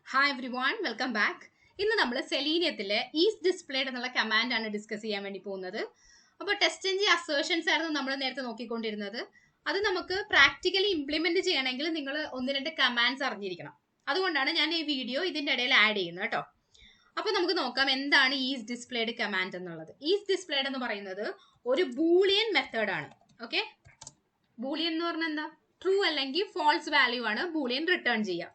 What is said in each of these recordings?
Hi everyone, welcome back. ഇന്ന് നമ്മൾ സെലീനിയത്തിലെ isDisplayed എന്നുള്ള കമാൻഡ് ആണ് ഡിസ്കസ് ചെയ്യാൻ വേണ്ടി പോകുന്നത്. അപ്പോൾ ടെസ്റ്റ് എൻജിൻ അസേർഷൻസ് ആയിരുന്നു നമ്മൾ നേരത്തെ നോക്കിക്കൊണ്ടിരുന്നത്. അത് നമുക്ക് പ്രാക്ടിക്കലി ഇംപ്ലിമെന്റ് ചെയ്യണമെങ്കിൽ നിങ്ങൾ ഒന്ന് രണ്ട് കമാൻഡ്സ് അറിഞ്ഞിരിക്കണം. അതുകൊണ്ടാണ് ഞാൻ ഈ വീഡിയോ ഇതിന്റെ ഇടയിൽ ആഡ് ചെയ്യുന്നത് കേട്ടോ. അപ്പോൾ നമുക്ക് നോക്കാം എന്താണ് isDisplayed കമാൻഡ് എന്നുള്ളത്. isDisplayed എന്ന് പറയുന്നത് ഒരു ബൂളിയൻ മെത്തേഡ് ആണ്. ഓക്കെ, ബൂളിയൻ എന്ന് പറഞ്ഞാൽ എന്താ? ട്രൂ അല്ലെങ്കിൽ ഫോൾസ് വാല്യൂ ആണ് ബൂളിയൻ റിട്ടേൺ ചെയ്യുക.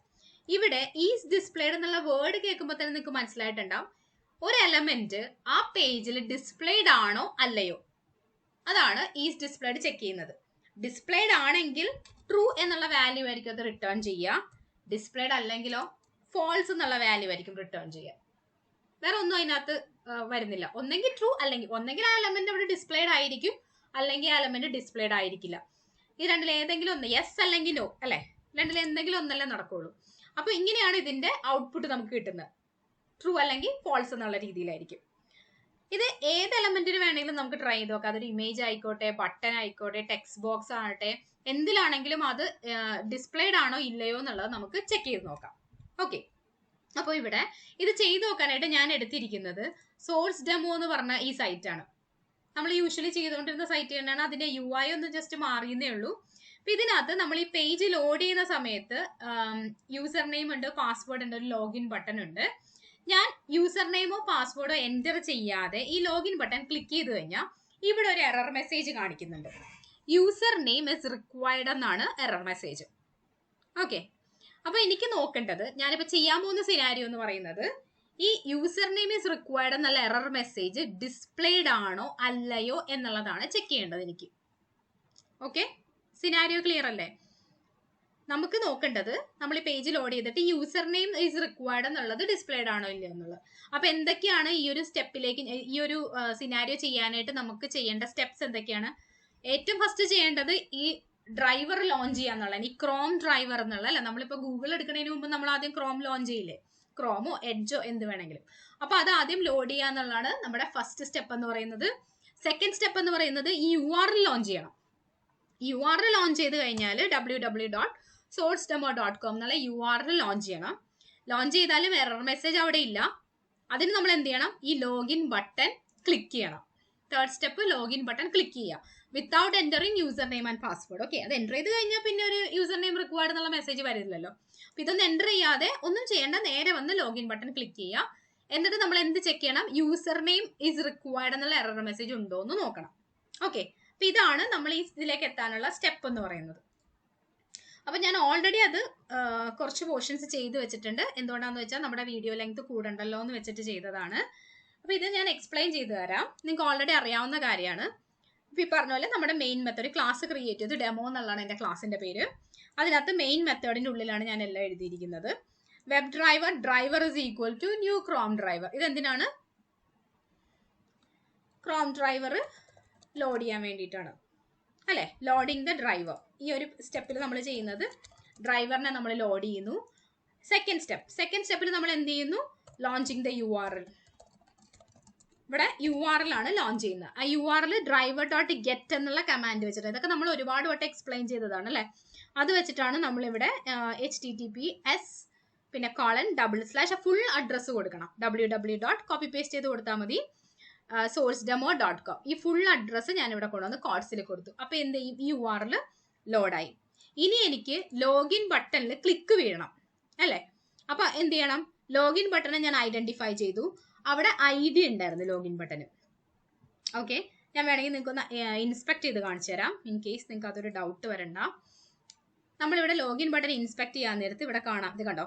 ഇവിടെ isDisplayed എന്നുള്ള വേർഡ് കേൾക്കുമ്പോൾ തന്നെ നിങ്ങൾക്ക് മനസ്സിലായിട്ടുണ്ടാവും ഒരു എലമെന്റ് ആ പേജിൽ ഡിസ്പ്ലേഡ് ആണോ അല്ലയോ, അതാണ് isDisplayed ചെക്ക് ചെയ്യുന്നത്. ഡിസ്പ്ലേഡ് ആണെങ്കിൽ ട്രൂ എന്നുള്ള വാല്യൂ ആയിരിക്കും അത് റിട്ടേൺ ചെയ്യുക. ഡിസ്പ്ലേഡ് അല്ലെങ്കിലോ ഫോൾസ് എന്നുള്ള വാല്യൂ ആയിരിക്കും റിട്ടേൺ ചെയ്യുക. വേറെ ഒന്നും അതിനകത്ത് വരുന്നില്ല. ഒന്നെങ്കിൽ ട്രൂ ഒന്നെങ്കിൽ ആ എലമെന്റ് അവിടെ ഡിസ്പ്ലേഡ് ആയിരിക്കും, അല്ലെങ്കിൽ ആ എലമെന്റ് ഡിസ്പ്ലേഡ് ആയിരിക്കില്ല. ഈ രണ്ടിൽ ഏതെങ്കിലും ഒന്ന്, യെസ് അല്ലെങ്കിൽ നോ അല്ലെ, രണ്ടിൽ എന്തെങ്കിലും ഒന്നല്ലേ നടക്കുള്ളൂ. അപ്പൊ ഇങ്ങനെയാണ് ഇതിന്റെ ഔട്ട്പുട്ട് നമുക്ക് കിട്ടുന്നത്. ട്രൂ അല്ലെങ്കിൽ ഫോൾസ് എന്നുള്ള രീതിയിലായിരിക്കും. ഇത് ഏത് എലമെന്റിന് വേണമെങ്കിലും നമുക്ക് ട്രൈ ചെയ്ത് നോക്കാം. അതൊരു ഇമേജ് ആയിക്കോട്ടെ, ബട്ടൺ ആയിക്കോട്ടെ, ടെക്സ്റ്റ് ബോക്സ് ആകട്ടെ, എന്തിലാണെങ്കിലും അത് ഡിസ്പ്ലേഡ് ആണോ ഇല്ലയോ എന്നുള്ളത് നമുക്ക് ചെക്ക് ചെയ്ത് നോക്കാം. ഓക്കെ, അപ്പോൾ ഇവിടെ ഇത് ചെയ്ത് നോക്കാനായിട്ട് ഞാൻ എടുത്തിരിക്കുന്നത് സോഴ്സ് ഡെമോ എന്ന് പറഞ്ഞ ഈ സൈറ്റാണ്. നമ്മൾ യൂഷ്വലി ചെയ്തുകൊണ്ടിരുന്ന സൈറ്റ് തന്നെയാണ്. അതിന്റെ UI ഒന്ന് ജസ്റ്റ് മാറിയെന്നേ ഉള്ളൂ. അപ്പൊ ഇതിനകത്ത് നമ്മൾ ഈ പേജ് ലോഡ് ചെയ്യുന്ന സമയത്ത് യൂസർ നെയിം ഉണ്ട്, പാസ്വേഡ് ഉണ്ട്, ഒരു ലോഗിൻ ബട്ടൺ ഉണ്ട്. ഞാൻ യൂസർ നെയിമോ പാസ്വേഡോ എൻ്റർ ചെയ്യാതെ ഈ ലോഗിൻ ബട്ടൺ ക്ലിക്ക് ചെയ്ത് കഴിഞ്ഞാൽ ഇവിടെ ഒരു എറർ മെസ്സേജ് കാണിക്കുന്നുണ്ട്. യൂസർ നെയിം ഇസ് റിക്വയർഡ് എന്നാണ് എറർ മെസ്സേജ്. ഓക്കെ, അപ്പൊ എനിക്ക് നോക്കേണ്ടത്, ഞാനിപ്പോ ചെയ്യാൻ പോകുന്ന സിനാരിയോ എന്ന് പറയുന്നത് ഈ യൂസർ നെയിം ഇസ് റിക്വയർഡ് എന്നുള്ള എറർ മെസ്സേജ് ഡിസ്പ്ലേഡ് ആണോ അല്ലയോ എന്നുള്ളതാണ് ചെക്ക് ചെയ്യേണ്ടത് എനിക്ക്. ഓക്കെ, സിനാരിയോ ക്ലിയർ അല്ലേ? നമുക്ക് നോക്കേണ്ടത് നമ്മൾ ഈ പേജ് ലോഡ് ചെയ്തിട്ട് യൂസർ നെയിം ഈസ് റിക്വയർഡ് എന്നുള്ളത് ഡിസ്പ്ലേഡ് ആണോ ഇല്ലയോ എന്നുള്ളത്. അപ്പൊ എന്തൊക്കെയാണ് ഈ ഒരു സ്റ്റെപ്പിലേക്ക്, ഈ ഒരു സിനാരിയോ ചെയ്യാനായിട്ട് നമുക്ക് ചെയ്യേണ്ട സ്റ്റെപ്സ് എന്തൊക്കെയാണ്? ഏറ്റവും ഫസ്റ്റ് ചെയ്യേണ്ടത് ഈ ഡ്രൈവർ ലോഞ്ച് ചെയ്യാന്നുള്ളതാണ്. ഈ ക്രോം ഡ്രൈവർ എന്നുള്ള അല്ലെ, നമ്മളിപ്പോ ഗൂഗിൾ എടുക്കുന്നതിന് മുമ്പ് നമ്മൾ ആദ്യം ക്രോം ലോഞ്ച് ചെയ്യില്ലേ, ക്രോമോ എഡ്ജോ എന്ത് വേണമെങ്കിലും. അപ്പൊ അത് ആദ്യം ലോഡ് ചെയ്യാന്നുള്ളതാണ് നമ്മുടെ ഫസ്റ്റ് സ്റ്റെപ്പ് എന്ന് പറയുന്നത്. സെക്കൻഡ് സ്റ്റെപ്പ് എന്ന് പറയുന്നത് ഈ URL ലോഞ്ച് ചെയ്യണം. URL ലോഞ്ച് ചെയ്ത് കഴിഞ്ഞാൽ www.sourcedemo.com എന്നുള്ള URL ലോഞ്ച് ചെയ്യണം. ലോഞ്ച് ചെയ്താലും എറർ മെസ്സേജ് അവിടെ ഇല്ല. അതിന് നമ്മൾ എന്ത് ചെയ്യണം? ഈ ലോഗിൻ ബട്ടൺ ക്ലിക്ക് ചെയ്യണം. Third step login button click ചെയ്യുക without entering user name and password. Okay, അത് എൻ്റർ ചെയ്ത് കഴിഞ്ഞാൽ പിന്നെ ഒരു യൂസർ നെയിം റിക്വയർഡ് എന്നുള്ള മെസ്സേജ് വരില്ലല്ലോ. അപ്പൊ ഇതൊന്നും എൻ്റർ ചെയ്യാതെ ഒന്നും ചെയ്യേണ്ട, നേരെ വന്ന് ലോഗിൻ ബട്ടൺ ക്ലിക്ക് ചെയ്യുക. എന്നിട്ട് നമ്മൾ എന്ത് ചെക്ക് ചെയ്യണം? യൂസർ നെയിം ഈസ് റിക്വയർഡ് എന്നുള്ള എറർ മെസ്സേജ് ഉണ്ടോ എന്ന് നോക്കണം. ഓക്കെ, അപ്പൊ ഇതാണ് നമ്മൾ ഈ ഇതിലേക്ക് എത്താനുള്ള സ്റ്റെപ്പ് എന്ന് പറയുന്നത്. അപ്പൊ ഞാൻ ഓൾറെഡി അത് കുറച്ച് പോർഷൻസ് ചെയ്ത് വെച്ചിട്ടുണ്ട്. എന്തുകൊണ്ടാന്ന് വെച്ചാൽ നമ്മുടെ വീഡിയോ ലെങ്ത് കൂടണ്ടല്ലോ എന്ന് വെച്ചിട്ട് ചെയ്തതാണ്. അപ്പൊ ഇത് ഞാൻ എക്സ്പ്ലെയിൻ ചെയ്ത് തരാം. നിങ്ങൾക്ക് ഓൾറെഡി അറിയാവുന്ന കാര്യമാണ്. ഇപ്പൊ ഈ പറഞ്ഞ പോലെ നമ്മുടെ മെയിൻ മെത്തേഡ് ക്ലാസ് ക്രിയേറ്റ് ചെയ്തു, ഡെമോ എന്നുള്ളതാണ് എൻ്റെ ക്ലാസിന്റെ പേര്. അതിനകത്ത് മെയിൻ മെത്തേഡിന്റെ ഉള്ളിലാണ് ഞാൻ എല്ലാം എഴുതിയിരിക്കുന്നത്. WebDriver driver is equal to new ChromeDriver. ഇതെന്തിനാണ്? ChromeDriver ലോഡ് ചെയ്യാൻ വേണ്ടിയിട്ടാണ് അല്ലെ, ലോഡിങ് ദ ഡ്രൈവർ. ഈ ഒരു സ്റ്റെപ്പിൽ നമ്മൾ ചെയ്യുന്നത് ഡ്രൈവറിനെ നമ്മൾ ലോഡ് ചെയ്യുന്നു. സെക്കൻഡ് സ്റ്റെപ്പിൽ നമ്മൾ എന്ത് ചെയ്യുന്നു? Launching the URL. ഇവിടെ URL ആണ് ലോഞ്ച് ചെയ്യുന്നത്. ആ URL driver.get എന്നുള്ള കമാൻഡ് വെച്ചിട്ട്, ഇതൊക്കെ നമ്മൾ ഒരുപാട് വട്ടം എക്സ്പ്ലെയിൻ ചെയ്തതാണ് അല്ലെ. അത് വെച്ചിട്ടാണ് നമ്മളിവിടെ HTTPS പിന്നെ :/ ഫുൾ അഡ്രസ്സ് കൊടുക്കണം. www. കോപ്പി പേസ്റ്റ് ചെയ്ത് കൊടുത്താൽ മതി. sourcedemo.com ഈ ഫുൾ അഡ്രസ്സ് ഞാനിവിടെ കൊണ്ടുവന്ന് കോഡ്സിൽ കൊടുത്തു. അപ്പൊ എന്ത് ചെയ്യും? ഈ URL ലോഡായി. ഇനി എനിക്ക് ലോഗിൻ ബട്ടണിൽ ക്ലിക്ക് വീഴണം അല്ലെ. അപ്പൊ എന്ത് ചെയ്യണം? ലോഗിൻ ബട്ടൺ ഞാൻ ഐഡന്റിഫൈ ചെയ്തു. അവിടെ ID ഉണ്ടായിരുന്നു ലോഗിൻ ബട്ടന്. ഓക്കെ, ഞാൻ വേണമെങ്കിൽ നിങ്ങൾക്ക് ഒന്ന് ഇൻസ്പെക്ട് ചെയ്ത് കാണിച്ചു തരാം, ഇൻ കേസ് നിങ്ങൾക്ക് അതൊരു ഡൗട്ട് വരണ്ട. നമ്മളിവിടെ ലോഗിൻ ബട്ടൺ ഇൻസ്പെക്ട് ചെയ്യാൻ നേരത്ത് ഇവിടെ കാണാം, ഇത് കണ്ടോ,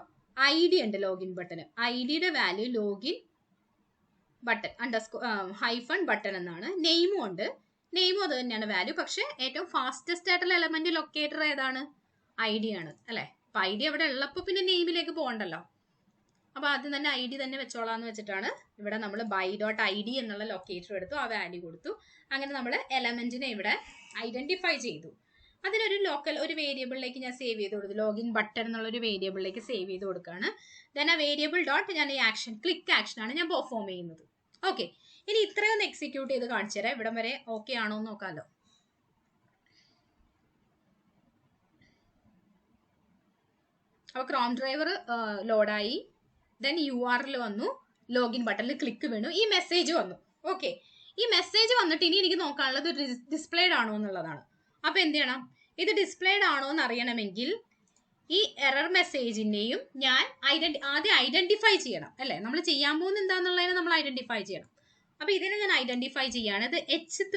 ID ഉണ്ട് ലോഗിൻ ബട്ടന്. IDയുടെ വാല്യൂ ലോഗിൻ ബട്ടൺ _ ബട്ടൺ എന്നാണ്. നെയിമും ഉണ്ട്, നെയിമും അത് തന്നെയാണ് വാല്യൂ. പക്ഷെ ഏറ്റവും ഫാസ്റ്റസ്റ്റ് ആയിട്ടുള്ള എലമെന്റ് ലൊക്കേറ്റർ ഏതാണ്? ID ആണ് അല്ലെ. അപ്പൊ ID അവിടെ ഉള്ളപ്പോ പിന്നെ നെയിമിലേക്ക് പോകണ്ടല്ലോ. അപ്പൊ അത് തന്നെ ID തന്നെ വെച്ചോളാന്ന് വെച്ചിട്ടാണ് ഇവിടെ നമ്മൾ by.id എന്നുള്ള ലൊക്കേറ്റർ എടുത്തു, ആ വാല്യൂ കൊടുത്തു. അങ്ങനെ നമ്മൾ എലമെന്റിനെ ഇവിടെ ഐഡന്റിഫൈ ചെയ്തു. അതിനൊരു ലോക്കൽ ഒരു വേരിയബിളിലേക്ക് ഞാൻ സേവ് ചെയ്ത് കൊടുത്തു. ലോഗിൻ ബട്ടൺ എന്നുള്ള ഒരു വേരിയബിളിലേക്ക് സേവ് ചെയ്ത് കൊടുക്കുകയാണ്. ദെൻ ആ വേരിയബിൾ ഡോട്ട് ഞാൻ ഈ ആക്ഷൻ ക്ലിക്ക് ആക്ഷൻ ആണ് ഞാൻ പെർഫോം ചെയ്യുന്നത്. ഓക്കെ, ഇനി ഇത്രയൊന്ന് എക്സിക്യൂട്ട് ചെയ്ത് കാണിച്ചു തരാം. ഇവിടം വരെ ഓക്കെ ആണോ എന്ന് നോക്കാമല്ലോ. അപ്പോൾ ChromeDriver ലോഡായി. ദെൻ URL വന്നു, ലോഗിൻ ബട്ടണിൽ ക്ലിക്ക് വീണു, ഈ മെസ്സേജ് വന്നു. ഓക്കെ, ഈ മെസ്സേജ് വന്നിട്ട് ഇനി എനിക്ക് നോക്കാനുള്ളത് ഡിസ്പ്ലേഡ് ആണോ എന്നുള്ളതാണ്. അപ്പൊ എന്ത് ചെയ്യണം? ഇത് ഡിസ്പ്ലേഡ് ആണോ എന്ന് അറിയണമെങ്കിൽ ഈ എറർ മെസ്സേജിനെയും ഞാൻ ആദ്യം ഐഡന്റിഫൈ ചെയ്യണം അല്ലെ. നമ്മൾ ചെയ്യാൻ പോകുന്ന എന്താന്നുള്ളതിനെ നമ്മൾ ഐഡന്റിഫൈ ചെയ്യണം. അപ്പൊ ഇതിനെ ഞാൻ ഐഡന്റിഫൈ ചെയ്യാണ്. ഇത് H3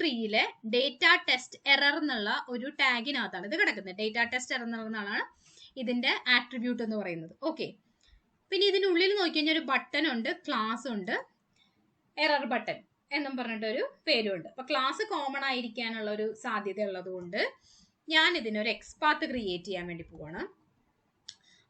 ഡേറ്റ ടെസ്റ്റ് എറർ എന്നുള്ള ഒരു ടാഗിനകത്താണ് ഇത് കിടക്കുന്നത്. ഡേറ്റ ടെസ്റ്റ് എറർ എന്നുള്ളതാണ് ഇതിന്റെ ആട്രിബ്യൂട്ട് എന്ന് പറയുന്നത്. ഓക്കെ, പിന്നെ ഇതിന്റെ ഉള്ളിൽ നോക്കിക്കഴിഞ്ഞാൽ ഒരു ബട്ടൺ ഉണ്ട്, ക്ലാസ് ഉണ്ട്, എറർ ബട്ടൺ എന്നും പറഞ്ഞിട്ടൊരു പേരുണ്ട്. അപ്പൊ ക്ലാസ് കോമൺ ആയിരിക്കാനുള്ള ഒരു സാധ്യത ഉള്ളത് കൊണ്ട് ഞാൻ ഇതിനൊരു XPath ക്രിയേറ്റ് ചെയ്യാൻ വേണ്ടി പോവാണ്.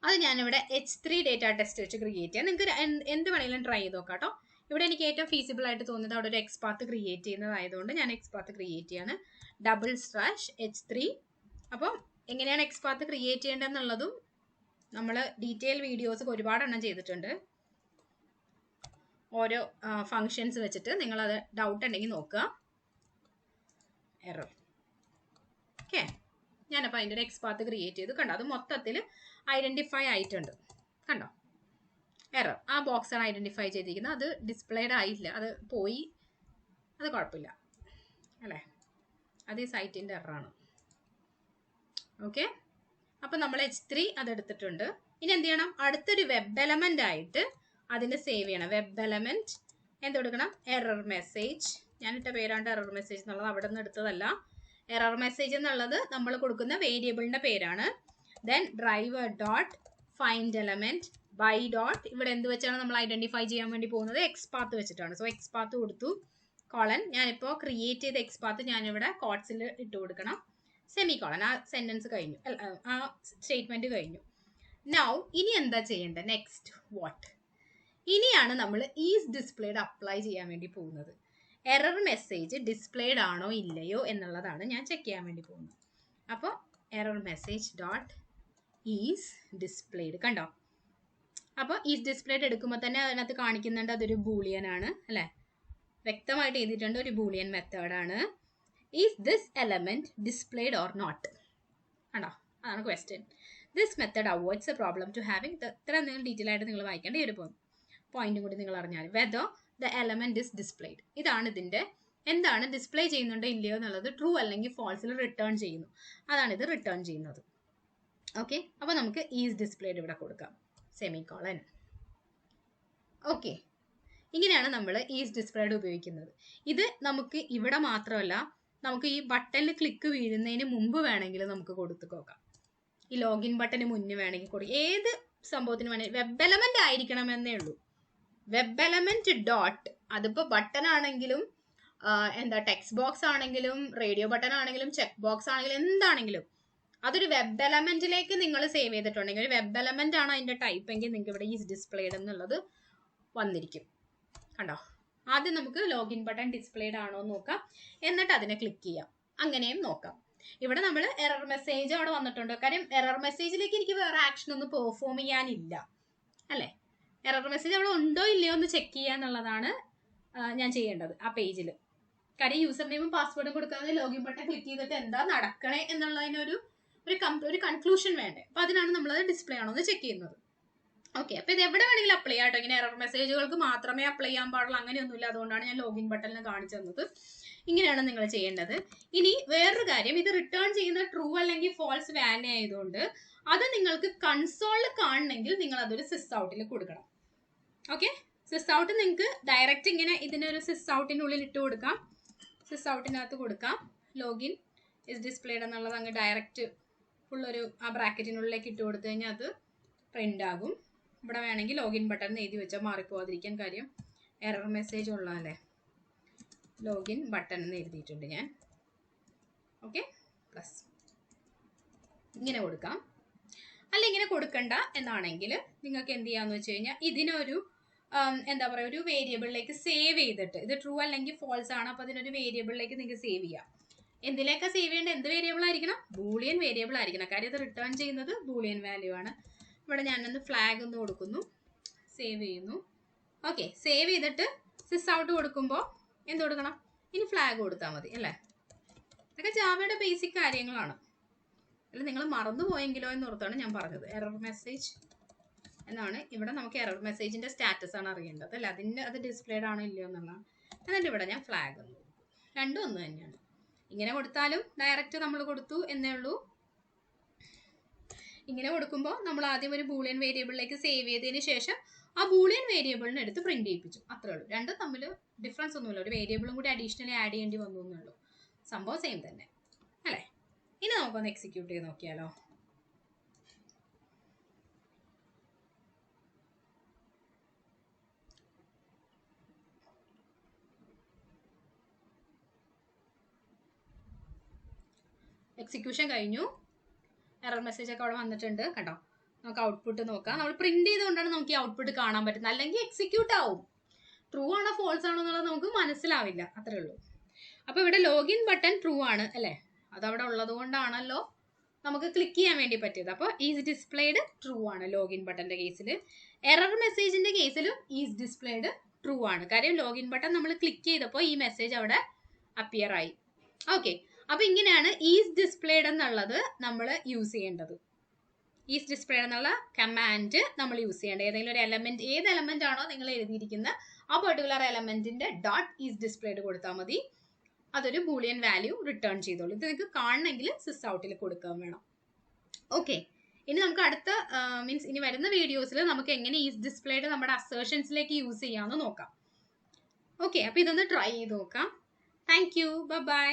അത് ഞാനിവിടെ H3 ഡേറ്റ ടെസ്റ്റ് വെച്ച് ക്രിയേറ്റ് ചെയ്യാം. നിങ്ങൾക്ക് എന്ത് വേണമെങ്കിലും ട്രൈ ചെയ്ത് നോക്കാം കേട്ടോ. ഇവിടെ എനിക്ക് ഏറ്റവും ഫീസിബിൾ ആയിട്ട് തോന്നുന്നത് അവിടെ ഒരു XPath ക്രിയേറ്റ് ചെയ്യുന്നതായതുകൊണ്ട് ഞാൻ XPath ക്രിയേറ്റ് ചെയ്യാണ്. /H3. അപ്പം എങ്ങനെയാണ് XPath ക്രിയേറ്റ് ചെയ്യേണ്ടതെന്നുള്ളതും നമ്മൾ ഡീറ്റെയിൽ വീഡിയോസ് ഒരുപാടെണ്ണം ചെയ്തിട്ടുണ്ട്. ഓരോ ഫങ്ഷൻസ് വെച്ചിട്ട് നിങ്ങളത് ഡൗട്ട് ഉണ്ടെങ്കിൽ നോക്കുക. എറർ. ഓക്കെ, ഞാനപ്പോൾ അതിൻ്റെ ഒരു XPath ക്രിയേറ്റ് ചെയ്തു. കണ്ടോ, അത് മൊത്തത്തിൽ ഐഡന്റിഫൈ ആയിട്ടുണ്ട്. കണ്ടോ, എറർ ആ ബോക്സ് ആണ് ഐഡന്റിഫൈ ചെയ്തിരിക്കുന്നത്. അത് ഡിസ്പ്ലേഡ് ആയില്ല, അത് പോയി, അത് കുഴപ്പമില്ല അല്ലേ, അത് ഈ സൈറ്റിൻ്റെ എററാണ്. ഓക്കെ, അപ്പം നമ്മൾ H3 അതെടുത്തിട്ടുണ്ട്. ഇനി എന്ത് ചെയ്യണം? അടുത്തൊരു വെബ് എലമെന്റ് ആയിട്ട് അതിന് സേവ് ചെയ്യണം. വെബ് എലമെന്റ് എന്ത് കൊടുക്കണം? Error message. ഞാനിട്ട പേരാണ്ട് എറർ മെസ്സേജ് എന്നുള്ളത് അവിടെ നിന്ന് എടുത്തതല്ല. എറർ മെസ്സേജ് എന്നുള്ളത് നമ്മൾ കൊടുക്കുന്ന വേരിയബിളിന്റെ പേരാണ്. Then driver.findElement by. ഇവിടെ എന്ത് വെച്ചാണ് നമ്മൾ ഐഡന്റിഫൈ ചെയ്യാൻ വേണ്ടി പോകുന്നത്? XPath വെച്ചിട്ടാണ്. സോ XPath കൊടുത്തു, കോളൻ. ഞാനിപ്പോൾ ക്രിയേറ്റ് ചെയ്ത XPath ഞാനിവിടെ കോട്ട്സിൽ ഇട്ട് കൊടുക്കണം, സെമി കോളൻ. ആ സെന്റൻസ് കഴിഞ്ഞു, ആ സ്റ്റേറ്റ്മെന്റ് കഴിഞ്ഞു. നൗ ഇനി എന്താ ചെയ്യേണ്ടത്? Next what? ഇനിയാണ് നമ്മൾ isDisplayed അപ്ലൈ ചെയ്യാൻ വേണ്ടി പോകുന്നത്. എറർ മെസ്സേജ് ഡിസ്പ്ലേഡ് ആണോ ഇല്ലയോ എന്നുള്ളതാണ് ഞാൻ ചെക്ക് ചെയ്യാൻ വേണ്ടി പോകുന്നത്. അപ്പോൾ എറർ മെസ്സേജ് ഡോട്ട് isDisplayed കണ്ടോ. അപ്പോൾ isDisplayed എടുക്കുമ്പോൾ തന്നെ അതിനകത്ത് കാണിക്കുന്നുണ്ട് അതൊരു ബൂളിയൻ ആണ് അല്ലേ, വ്യക്തമായിട്ട് എഴുതിയിട്ടുണ്ട്, ഒരു ബൂളിയൻ മെത്തേഡാണ്. Is this element displayed or not? ആണോ, അതാണ് question. This method avoids a problem to having. ഇത്ര നിങ്ങൾ ഡീറ്റെയിൽ ആയിട്ട് നിങ്ങൾ വായിക്കേണ്ട ഈ ഒരു പോയിന്റും കൂടി നിങ്ങൾ അറിഞ്ഞാൽ. Whether the element is displayed, ഇതാണ് ഇതിന്റെ എന്താണ് ഡിസ്പ്ലേ ചെയ്യുന്നുണ്ടോ ഇല്ലയോ എന്നുള്ളത്. ട്രൂ അല്ലെങ്കിൽ ഫോൾസിൽ റിട്ടേൺ ചെയ്യുന്നു, അതാണ് ഇത് റിട്ടേൺ ചെയ്യുന്നത്. ഓക്കെ, അപ്പോൾ നമുക്ക് isDisplayed ഇവിടെ കൊടുക്കാം, സെമി കോളൻ. ഓക്കെ, ഇങ്ങനെയാണ് നമ്മൾ isDisplayed ഉപയോഗിക്കുന്നത്. ഇത് നമുക്ക് ഇവിടെ മാത്രമല്ല, നമുക്ക് ഈ ബട്ടണിൽ ക്ലിക്ക് വീഴുന്നതിന് മുമ്പ് വേണമെങ്കിൽ നമുക്ക് കൊടുത്തു നോക്കാം. ഈ ലോഗിൻ ബട്ടന് മുന്നേ വേണമെങ്കിൽ കൊടുക്കും, ഏത് സംഭവത്തിന് വേണമെങ്കിൽ. വെബ് എലമെന്റ് ആയിരിക്കണമെന്നേ ഉള്ളൂ. വെബ് എലമെന്റ് ഡോട്ട്, അതിപ്പോൾ ബട്ടൺ ആണെങ്കിലും എന്താ ടെക്സ്റ്റ് ബോക്സ് ആണെങ്കിലും റേഡിയോ ബട്ടൺ ആണെങ്കിലും ചെക്ക് ബോക്സ് ആണെങ്കിലും എന്താണെങ്കിലും അതൊരു വെബ് എലമെന്റിലേക്ക് നിങ്ങൾ സേവ് ചെയ്തിട്ടുണ്ടെങ്കിൽ, ഒരു വെബ് എലമെന്റ് ആണ് അതിന്റെ ടൈപ്പ് എങ്കിൽ നിങ്ങൾക്ക് ഇവിടെ isDisplayed എന്നുള്ളത് വന്നിരിക്കും. കണ്ടോ, ആദ്യം നമുക്ക് ലോഗിൻ ബട്ടൺ ഡിസ്പ്ലേഡ് ആണോ എന്ന് നോക്കാം, എന്നിട്ട് അതിനെ ക്ലിക്ക് ചെയ്യാം. അങ്ങനെയും നോക്കാം. ഇവിടെ നമ്മൾ എറർ മെസ്സേജ് അവിടെ വന്നിട്ടുണ്ട്. കാര്യം എറർ മെസ്സേജിലേക്ക് എനിക്ക് വേറെ ആക്ഷൻ ഒന്നും പെർഫോം ചെയ്യാനില്ല അല്ലേ. എറർ മെസ്സേജ് അവിടെ ഉണ്ടോ ഇല്ലയോ എന്ന് ചെക്ക് ചെയ്യുക എന്നുള്ളതാണ് ഞാൻ ചെയ്യേണ്ടത് ആ പേജിൽ. കാര്യം യൂസർ നെയിമും പാസ്വേഡും കൊടുക്കാതെ ലോഗിൻ ബട്ടൺ ക്ലിക്ക് ചെയ്തിട്ട് എന്താ നടക്കണേ എന്നുള്ളതിനൊരു കൺക്ലൂഷൻ വേണ്ടേ. അപ്പൊ അതിനാണ് നമ്മളത് ഡിസ്പ്ലേ ആണോ എന്ന് ചെക്ക് ചെയ്യുന്നത്. ഓക്കെ, അപ്പൊ ഇത് എവിടെ വേണമെങ്കിലും അപ്ലൈ ചെയ്യാം കേട്ടോ. ഇങ്ങനെ എറർ മെസ്സേജുകൾക്ക് മാത്രമേ അപ്ലൈ ചെയ്യാൻ പാടുള്ളൂ അങ്ങനെയൊന്നുമില്ല. അതുകൊണ്ടാണ് ഞാൻ ലോഗിൻ ബട്ടണിൽ കാണിച്ചു തന്നത്. ഇങ്ങനെയാണ് നിങ്ങൾ ചെയ്യേണ്ടത്. ഇനി വേറൊരു കാര്യം, ഇത് റിട്ടേൺ ചെയ്യുന്ന ട്രൂ അല്ലെങ്കിൽ ഫോൾസ് വാല്യൂ ആയതുകൊണ്ട് അത് നിങ്ങൾക്ക് കൺസോളിൽ കാണണമെങ്കിൽ നിങ്ങൾ അതൊരു സിസ് ഔട്ടിൽ കൊടുക്കണം. ഓക്കെ, സിസ് ഔട്ട് നിങ്ങൾക്ക് ഡയറക്റ്റ് ഇങ്ങനെ ഇതിനൊരു സിസ് ഔട്ടിനുള്ളിൽ ഇട്ട് കൊടുക്കാം. സിസ് ഔട്ടിനകത്ത് കൊടുക്കാം, ലോഗിൻ isDisplayed എന്നുള്ളത് അങ്ങ് ഡയറക്റ്റ് ഫുള്ളൊരു ആ ബ്രാക്കറ്റിനുള്ളിലേക്ക് ഇട്ട് കൊടുത്തു കഴിഞ്ഞാൽ അത് പ്രിന്റ് ആകും. ഇവിടെ വേണമെങ്കിൽ ലോഗിൻ ബട്ടൺ എഴുതി വെച്ചാൽ മാറിപ്പോവാതിരിക്കാൻ, കാര്യം എറർ മെസ്സേജ് ഉള്ളതല്ലേ. ലോഗിൻ ബട്ടൺ എന്ന് എഴുതിയിട്ടുണ്ട് ഞാൻ. ഓക്കെ, പ്ലസ് ഇങ്ങനെ കൊടുക്കാം. അല്ല ഇങ്ങനെ കൊടുക്കണ്ട എന്നാണെങ്കിൽ നിങ്ങൾക്ക് എന്ത് ചെയ്യാന്ന് വെച്ച് കഴിഞ്ഞാൽ ഇതിനൊരു എന്താ പറയുക, ഒരു വേരിയബിളിലേക്ക് സേവ് ചെയ്തിട്ട്, ഇത് ട്രൂ അല്ലെങ്കിൽ ഫോൾസ് ആണ്, അപ്പോൾ അതിനൊരു വേരിയബിളിലേക്ക് നിങ്ങൾക്ക് സേവ് ചെയ്യാം. എന്തിലേക്കാണ് സേവ് ചെയ്യേണ്ടത്? എന്ത് വേരിയബിൾ ആയിരിക്കണം? ബൂളിയൻ വേരിയബിൾ ആയിരിക്കണം. കാര്യം ഇത് റിട്ടേൺ ചെയ്യുന്നത് ബൂളിയൻ വാല്യൂ ആണ്. ഇവിടെ ഞാനൊന്ന് ഫ്ലാഗ് ഒന്ന് കൊടുക്കുന്നു, സേവ് ചെയ്യുന്നു. ഓക്കെ, സേവ് ചെയ്തിട്ട് സിസ് ഔട്ട് കൊടുക്കുമ്പോൾ എന്ത് കൊടുക്കണം? ഇനി ഫ്ലാഗ് കൊടുത്താൽ മതി അല്ലേ. ഇതൊക്കെ ജാവയുടെ ബേസിക് കാര്യങ്ങളാണ്. അല്ല നിങ്ങൾ മറന്നു പോയെങ്കിലോ എന്ന് ഓർത്താണ് ഞാൻ പറഞ്ഞത്. എറർ മെസ്സേജ് എന്നാണ് ഇവിടെ നമുക്ക് എറർ മെസ്സേജിന്റെ സ്റ്റാറ്റസ് ആണ് അറിയേണ്ടത് അല്ലെ, അത് ഡിസ്പ്ലേഡ് ആണോ ഇല്ലയോ എന്നുള്ളതാണ്. എന്നിട്ട് ഇവിടെ ഞാൻ ഫ്ലാഗ് ഒന്ന് കൊടുക്കും. രണ്ടും ഒന്ന് തന്നെയാണ്. ഇങ്ങനെ കൊടുത്താലും ഡയറക്റ്റ് നമ്മൾ കൊടുത്തു എന്നേ ഉള്ളൂ. ഇങ്ങനെ കൊടുക്കുമ്പോൾ നമ്മൾ ആദ്യം ഒരു ബൂളിയൻ വേരിയബിളിലേക്ക് സേവ് ചെയ്തതിന് ശേഷം ആ ബൂളിയൻ വേരിയബിളിന് എടുത്ത് പ്രിന്റ് ചെയ്യിപ്പിച്ചു, അത്രേ ഉള്ളൂ. രണ്ടും തമ്മിൽ ഡിഫറൻസ് ഒന്നുമില്ല. ഒരു വേരിയബിളും കൂടി അഡീഷണലി ആഡ് ചെയ്യേണ്ടി വന്നു എന്നുള്ളൂ. സംഭവം സെയിം തന്നെ അല്ലേ. ഇനി നമുക്കൊന്ന് എക്സിക്യൂട്ട് ചെയ്ത് നോക്കിയാലോ. എക്സിക്യൂഷൻ കഴിഞ്ഞു. എറർ മെസ്സേജ് ഒക്കെ അവിടെ വന്നിട്ടുണ്ട് കണ്ടോ. നമുക്ക് ഔട്ട്പുട്ട് നോക്കാം. നമ്മൾ പ്രിന്റ് ചെയ്തുകൊണ്ടാണ് നമുക്ക് ഈ ഔട്ട്പുട്ട് കാണാൻ പറ്റുന്നത്, അല്ലെങ്കിൽ എക്സിക്യൂട്ട് ആവും. ട്രൂ ആണോ ഫോൾസ് ആണോ എന്നുള്ളത് നമുക്ക് മനസ്സിലാവില്ല, അത്രേ ഉള്ളൂ. അപ്പൊ ഇവിടെ ലോഗിൻ ബട്ടൺ ട്രൂ ആണ് അല്ലെ, അതവിടെ ഉള്ളത് കൊണ്ടാണല്ലോ നമുക്ക് ക്ലിക്ക് ചെയ്യാൻ വേണ്ടി പറ്റിയത്. അപ്പോൾ ഈസ് ഡിസ്പ്ലേഡ് ട്രൂ ആണ് ലോഗിൻ ബട്ടന്റെ കേസിൽ. എറർ മെസ്സേജിന്റെ കേസിലും ഈസ് ഡിസ്പ്ലേഡ് ട്രൂ ആണ്. കാര്യം ലോഗിൻ ബട്ടൺ നമ്മൾ ക്ലിക്ക് ചെയ്തപ്പോൾ ഈ മെസ്സേജ് അവിടെ അപ്പിയർ ആയി. ഓക്കെ, അപ്പൊ ഇങ്ങനെയാണ് ഈസ് ഡിസ്പ്ലേഡ് എന്നുള്ളത് നമ്മൾ യൂസ് ചെയ്യേണ്ടത്. ഈസ് ഡിസ്പ്ലേഡ് എന്നുള്ള കമാൻഡ് നമ്മൾ യൂസ് ചെയ്യേണ്ടത്. ഏതെങ്കിലും ഒരു എലമെന്റ്, ഏത് എലമെന്റ് ആണോ നിങ്ങൾ എഴുതിയിരിക്കുന്ന ആ പെർട്ടിക്കുലർ എലമെന്റിന്റെ ഡോട്ട് ഈസ് ഡിസ്പ്ലേഡ് കൊടുത്താൽ മതി. അതൊരു ബൂളിയൻ വാല്യൂ റിട്ടേൺ ചെയ്തോളൂ. ഇത് നിങ്ങൾക്ക് കാണണമെങ്കിൽ സിസ് ഔട്ടിൽ കൊടുക്കാൻ വേണം. ഓക്കെ, ഇനി നമുക്ക് അടുത്ത മീൻസ് ഇനി വരുന്ന വീഡിയോസിൽ നമുക്ക് എങ്ങനെ ഈസ് ഡിസ്പ്ലേഡ് നമ്മുടെ അസേർഷൻസിലേക്ക് യൂസ് ചെയ്യാമെന്ന് നോക്കാം. ഓക്കെ, അപ്പൊ ഇതൊന്ന് ട്രൈ ചെയ്ത് നോക്കാം. Thank you, by.